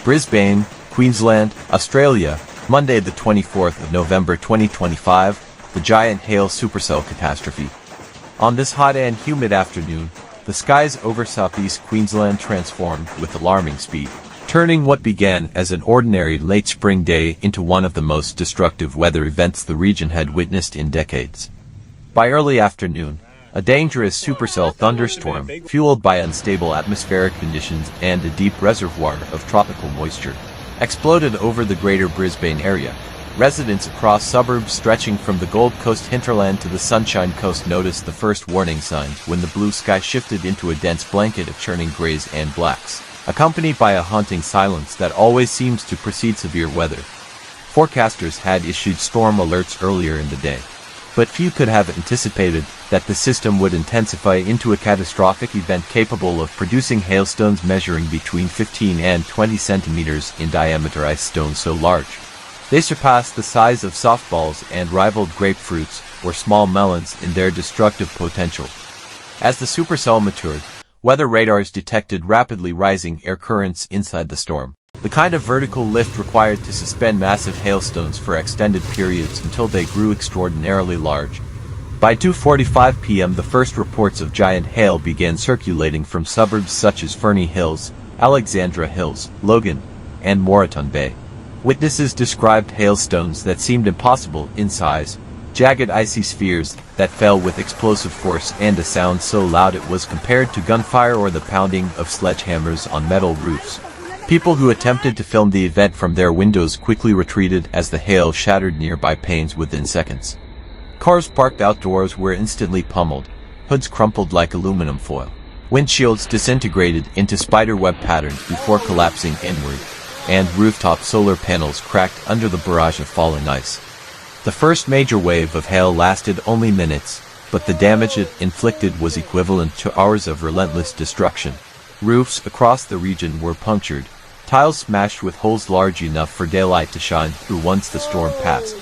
Brisbane, Queensland, Australia, Monday the 24th of November 2025, the giant hail supercell catastrophe. On this hot and humid afternoon, the skies over southeast Queensland transformed with alarming speed, turning what began as an ordinary late spring day into one of the most destructive weather events the region had witnessed in decades. By early afternoon, a dangerous supercell thunderstorm, fueled by unstable atmospheric conditions and a deep reservoir of tropical moisture, exploded over the Greater Brisbane Area. Residents across suburbs stretching from the Gold Coast hinterland to the Sunshine Coast noticed the first warning signs when the blue sky shifted into a dense blanket of churning grays and blacks, accompanied by a haunting silence that always seems to precede severe weather. Forecasters had issued storm alerts earlier in the day, but few could have anticipated that the system would intensify into a catastrophic event capable of producing hailstones measuring between 15 and 20 centimeters in diameter. Ice stones so large they surpassed the size of softballs and rivaled grapefruits or small melons in their destructive potential. As the supercell matured, weather radars detected rapidly rising air currents inside the storm, the kind of vertical lift required to suspend massive hailstones for extended periods until they grew extraordinarily large. By 2:45 p.m. the first reports of giant hail began circulating from suburbs such as Ferny Hills, Alexandra Hills, Logan, and Moreton Bay. Witnesses described hailstones that seemed impossible in size, jagged icy spheres that fell with explosive force and a sound so loud it was compared to gunfire or the pounding of sledgehammers on metal roofs. People who attempted to film the event from their windows quickly retreated as the hail shattered nearby panes within seconds. Cars parked outdoors were instantly pummeled, hoods crumpled like aluminum foil. Windshields disintegrated into spiderweb patterns before collapsing inward, and rooftop solar panels cracked under the barrage of falling ice. The first major wave of hail lasted only minutes, but the damage it inflicted was equivalent to hours of relentless destruction. Roofs across the region were punctured, tiles smashed with holes large enough for daylight to shine through once the storm passed.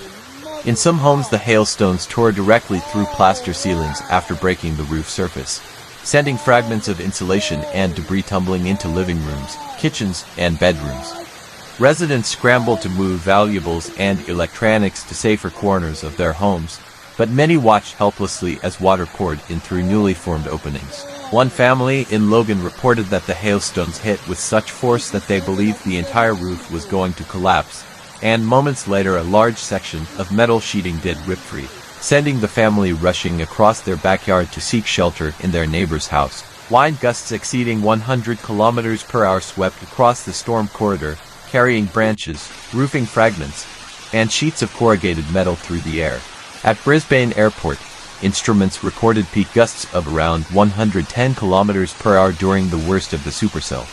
In some homes the hailstones tore directly through plaster ceilings after breaking the roof surface, sending fragments of insulation and debris tumbling into living rooms, kitchens, and bedrooms. Residents scrambled to move valuables and electronics to safer corners of their homes, but many watched helplessly as water poured in through newly formed openings. One family in Logan reported that the hailstones hit with such force that they believed the entire roof was going to collapse, and moments later a large section of metal sheeting did rip free, sending the family rushing across their backyard to seek shelter in their neighbor's house. Wind gusts exceeding 100 kilometers per hour swept across the storm corridor, carrying branches, roofing fragments, and sheets of corrugated metal through the air. At Brisbane Airport, instruments recorded peak gusts of around 110 kilometers per hour during the worst of the supercell.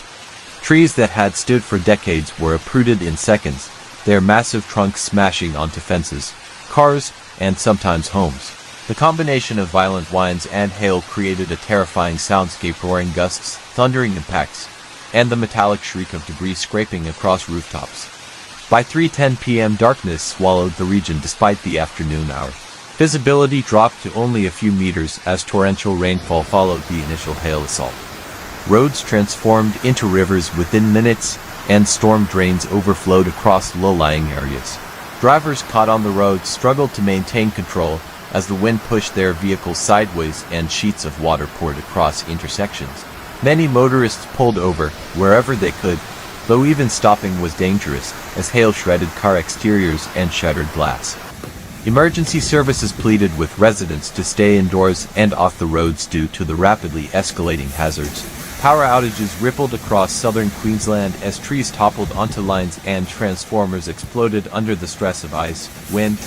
Trees that had stood for decades were uprooted in seconds, their massive trunks smashing onto fences, cars, and sometimes homes. The combination of violent winds and hail created a terrifying soundscape: roaring gusts, thundering impacts, and the metallic shriek of debris scraping across rooftops. By 3:10 p.m. darkness swallowed the region despite the afternoon hour. Visibility dropped to only a few meters as torrential rainfall followed the initial hail assault. Roads transformed into rivers within minutes, and storm drains overflowed across low-lying areas. Drivers caught on the road struggled to maintain control as the wind pushed their vehicles sideways and sheets of water poured across intersections. Many motorists pulled over wherever they could, though even stopping was dangerous as hail shredded car exteriors and shattered glass. Emergency services pleaded with residents to stay indoors and off the roads due to the rapidly escalating hazards. Power outages rippled across southern Queensland as trees toppled onto lines and transformers exploded under the stress of ice, wind,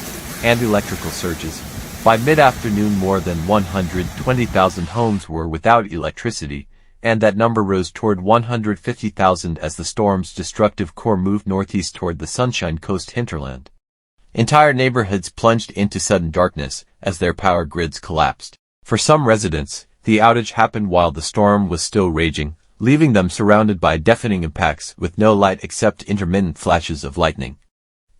and electrical surges. By mid-afternoon more than 120,000 homes were without electricity, and that number rose toward 150,000 as the storm's destructive core moved northeast toward the Sunshine Coast hinterland. Entire neighborhoods plunged into sudden darkness as their power grids collapsed. For some residents, the outage happened while the storm was still raging, leaving them surrounded by deafening impacts with no light except intermittent flashes of lightning.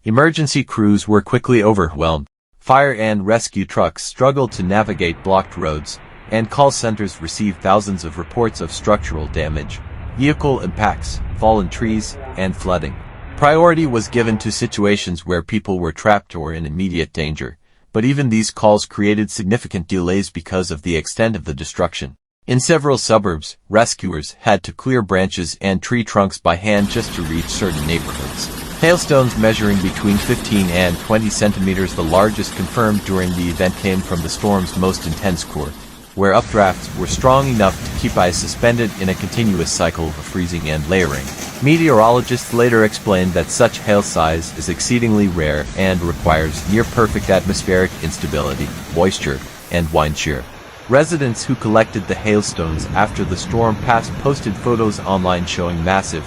Emergency crews were quickly overwhelmed. Fire and rescue trucks struggled to navigate blocked roads, and call centers received thousands of reports of structural damage, vehicle impacts, fallen trees, and flooding. Priority was given to situations where people were trapped or in immediate danger, but even these calls created significant delays because of the extent of the destruction. In several suburbs, rescuers had to clear branches and tree trunks by hand just to reach certain neighborhoods. Hailstones measuring between 15 and 20 centimeters, the largest confirmed during the event, came from the storm's most intense core, where updrafts were strong enough to keep ice suspended in a continuous cycle of freezing and layering. Meteorologists later explained that such hail size is exceedingly rare and requires near-perfect atmospheric instability, moisture, and wind shear. Residents who collected the hailstones after the storm passed posted photos online showing massive,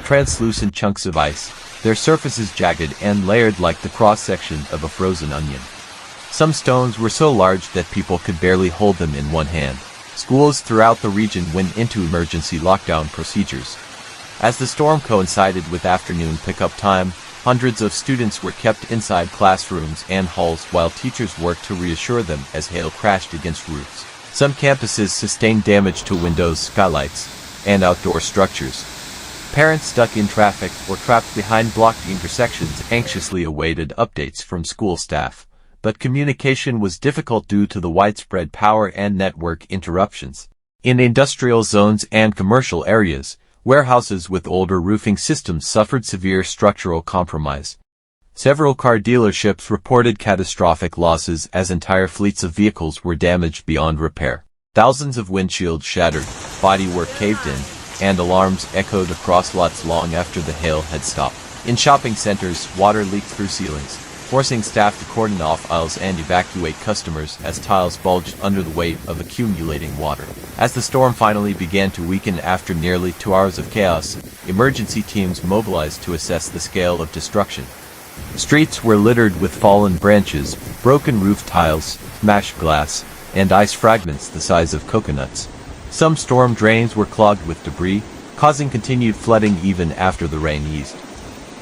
translucent chunks of ice, their surfaces jagged and layered like the cross-section of a frozen onion. Some stones were so large that people could barely hold them in one hand. Schools throughout the region went into emergency lockdown procedures. As the storm coincided with afternoon pickup time, hundreds of students were kept inside classrooms and halls while teachers worked to reassure them as hail crashed against roofs. Some campuses sustained damage to windows, skylights, and outdoor structures. Parents stuck in traffic or trapped behind blocked intersections anxiously awaited updates from school staff, but communication was difficult due to the widespread power and network interruptions. In industrial zones and commercial areas, warehouses with older roofing systems suffered severe structural compromise. Several car dealerships reported catastrophic losses as entire fleets of vehicles were damaged beyond repair. Thousands of windshields shattered, bodywork caved in, and alarms echoed across lots long after the hail had stopped. In shopping centers, water leaked through ceilings, forcing staff to cordon off aisles and evacuate customers as tiles bulged under the weight of accumulating water. As the storm finally began to weaken after nearly 2 hours of chaos, emergency teams mobilized to assess the scale of destruction. Streets were littered with fallen branches, broken roof tiles, smashed glass, and ice fragments the size of coconuts. Some storm drains were clogged with debris, causing continued flooding even after the rain eased.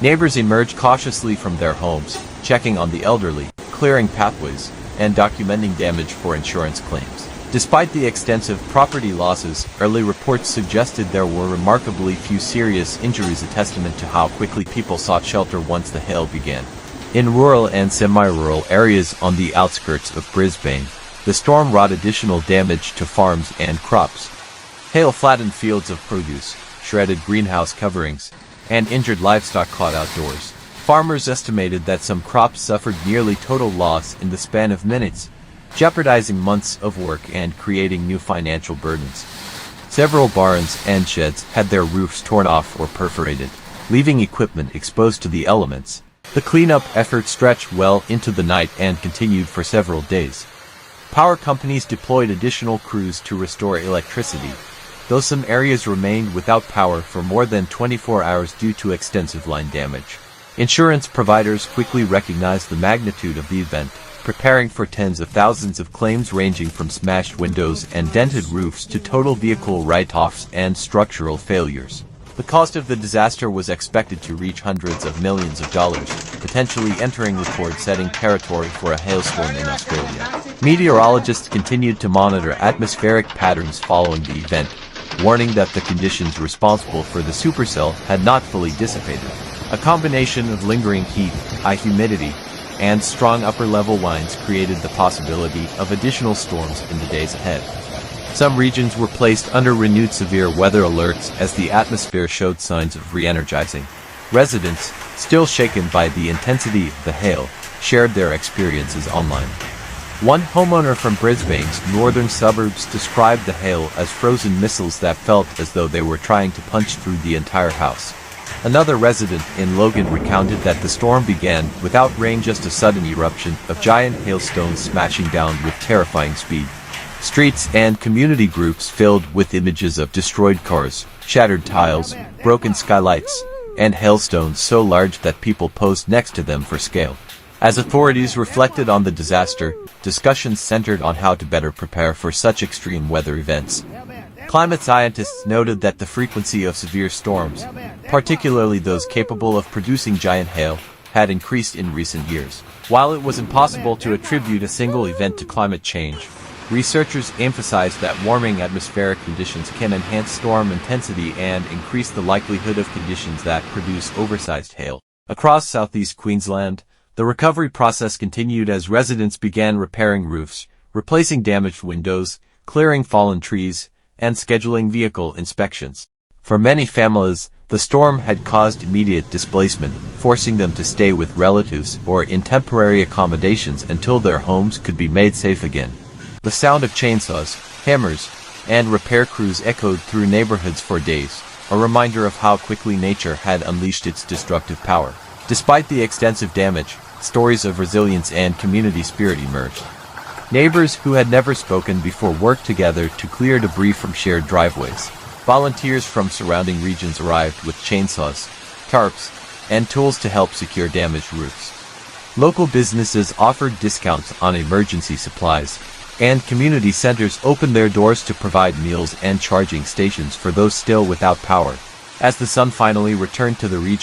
Neighbors emerged cautiously from their homes, checking on the elderly, clearing pathways, and documenting damage for insurance claims. Despite the extensive property losses, early reports suggested there were remarkably few serious injuries, a testament to how quickly people sought shelter once the hail began. In rural and semi-rural areas on the outskirts of Brisbane, the storm wrought additional damage to farms and crops. Hail flattened fields of produce, shredded greenhouse coverings, and injured livestock caught outdoors. Farmers estimated that some crops suffered nearly total loss in the span of minutes, jeopardizing months of work and creating new financial burdens. Several barns and sheds had their roofs torn off or perforated, leaving equipment exposed to the elements. The cleanup effort stretched well into the night and continued for several days. Power companies deployed additional crews to restore electricity, though some areas remained without power for more than 24 hours due to extensive line damage. Insurance providers quickly recognized the magnitude of the event, preparing for tens of thousands of claims ranging from smashed windows and dented roofs to total vehicle write-offs and structural failures. The cost of the disaster was expected to reach hundreds of millions of dollars, potentially entering record-setting territory for a hailstorm in Australia. Meteorologists continued to monitor atmospheric patterns following the event, warning that the conditions responsible for the supercell had not fully dissipated. A combination of lingering heat, high humidity, and strong upper-level winds created the possibility of additional storms in the days ahead. Some regions were placed under renewed severe weather alerts as the atmosphere showed signs of re-energizing. Residents, still shaken by the intensity of the hail, shared their experiences online. One homeowner from Brisbane's northern suburbs described the hail as frozen missiles that felt as though they were trying to punch through the entire house. Another resident in Logan recounted that the storm began without rain, just a sudden eruption of giant hailstones smashing down with terrifying speed. Streets and community groups filled with images of destroyed cars, shattered tiles, broken skylights, and hailstones so large that people posed next to them for scale. As authorities reflected on the disaster, discussions centered on how to better prepare for such extreme weather events. Climate scientists noted that the frequency of severe storms, particularly those capable of producing giant hail, had increased in recent years. While it was impossible to attribute a single event to climate change, researchers emphasized that warming atmospheric conditions can enhance storm intensity and increase the likelihood of conditions that produce oversized hail. Across southeast Queensland, the recovery process continued as residents began repairing roofs, replacing damaged windows, clearing fallen trees, and scheduling vehicle inspections. For many families, the storm had caused immediate displacement, forcing them to stay with relatives or in temporary accommodations until their homes could be made safe again. The sound of chainsaws, hammers, and repair crews echoed through neighborhoods for days, a reminder of how quickly nature had unleashed its destructive power. Despite the extensive damage, stories of resilience and community spirit emerged. Neighbors who had never spoken before worked together to clear debris from shared driveways. Volunteers from surrounding regions arrived with chainsaws, tarps, and tools to help secure damaged roofs. Local businesses offered discounts on emergency supplies, and community centers opened their doors to provide meals and charging stations for those still without power. As the sun finally returned to the region,